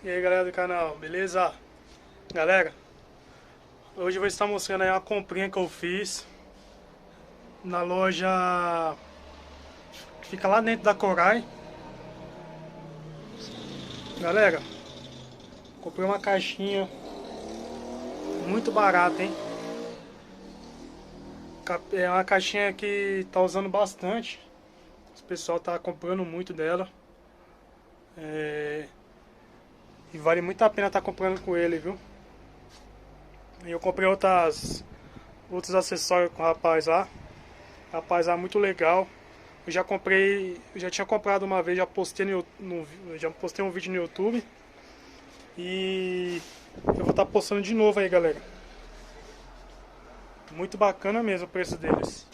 E aí galera do canal, beleza? Galera, hoje eu vou estar mostrando aí uma comprinha que eu fiz na loja que fica lá dentro da Corai. Galera, comprei uma caixinha muito barata, hein? É uma caixinha que tá usando bastante, o pessoal tá comprando muito dela. E vale muito a pena estar comprando com ele, viu? E eu comprei outros acessórios com o rapaz lá. Rapaz lá muito legal. Eu já tinha comprado uma vez, já postei um vídeo no YouTube. E eu vou estar postando de novo aí, galera. Muito bacana mesmo o preço deles.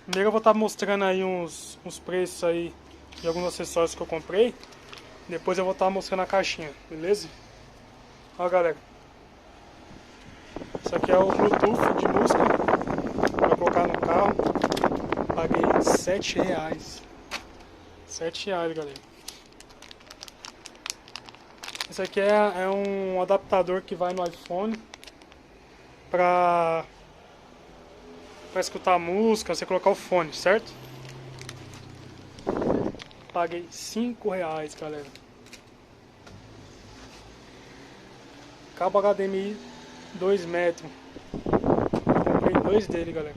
Primeiro eu vou estar mostrando aí uns preços aí de alguns acessórios que eu comprei. Depois eu vou estar mostrando a caixinha, beleza? Ó, galera. Isso aqui é o Bluetooth de música para colocar no carro. Paguei R$7. R$7, galera. Esse aqui é um adaptador que vai no iPhone para escutar música, você colocar o fone, certo? Paguei R$5, galera. Cabo HDMI 2 metros. Comprei dois dele, galera.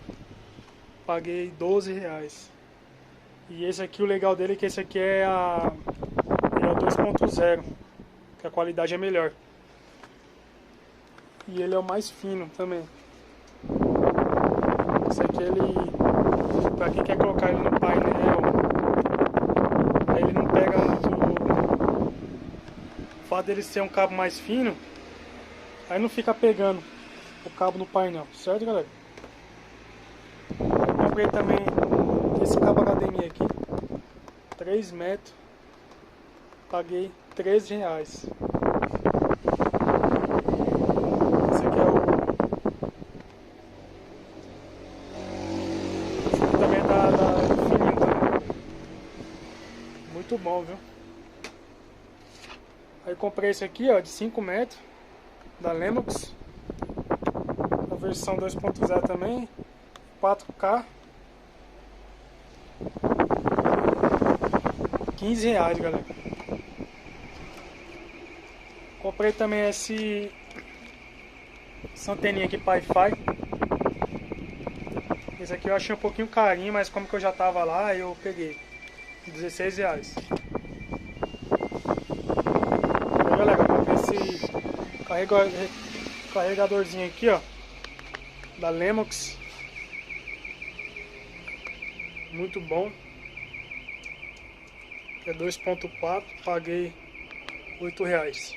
Paguei R$12. E esse aqui, o legal dele é que esse aqui ele é o 2.0, que a qualidade é melhor. E ele é o mais fino também. Esse aqui pra quem quer colocar ele no painel, aí ele não pega muito. O fato dele ser um cabo mais fino, aí não fica pegando o cabo no painel, certo, galera? Eu comprei também esse cabo HDMI aqui, 3 metros, paguei R$13. Esse aqui esse aqui também é da Infinita. Muito bom, viu? Aí comprei esse aqui, ó, de 5 metros, da Lennox. A versão 2.0 também, 4K. R$15, galera. Comprei também essa anteninha aqui Wi-Fi. Esse aqui eu achei um pouquinho carinho, mas como que eu já tava lá, eu peguei. R$16. Aí, galera, eu comprei esse carregadorzinho aqui, ó, da Lennox. Muito bom. É 2.4, paguei R$8.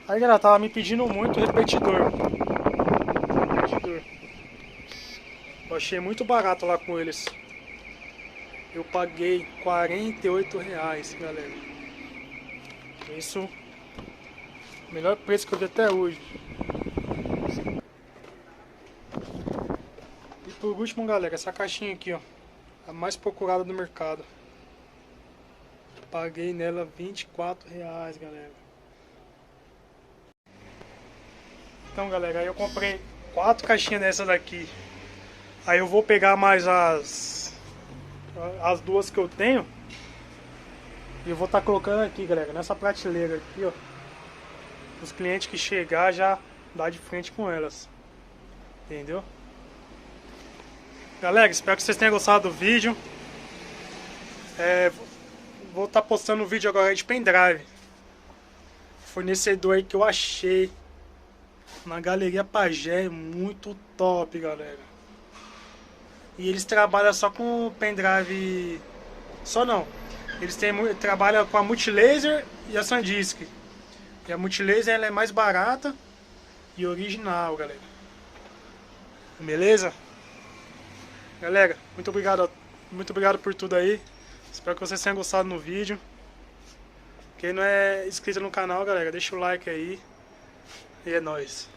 Aí, galera, tava me pedindo muito repetidor. Eu achei muito barato lá com eles. Eu paguei R$48, galera. Isso, o melhor preço que eu vi até hoje. E por último, galera, essa caixinha aqui, ó, a mais procurada do mercado. Paguei nela R$24, galera. Então, galera, aí eu comprei 4 caixinhas dessa daqui. Aí eu vou pegar mais as duas que eu tenho. E eu vou estar colocando aqui, galera, nessa prateleira aqui, ó. Os clientes que chegar já dá de frente com elas. Entendeu? Galera, espero que vocês tenham gostado do vídeo. Vou estar postando um vídeo agora de pendrive. Fornecedor aí que eu achei na Galeria Pajé, muito top, galera. E eles trabalham só com pendrive. Só não. Eles trabalham com a Multilaser e a SanDisk. E a Multilaser ela é mais barata e original, galera. Beleza? Galera, muito obrigado por tudo aí. Espero que vocês tenham gostado no vídeo. Quem não é inscrito no canal, galera, deixa o like aí. E é nóis.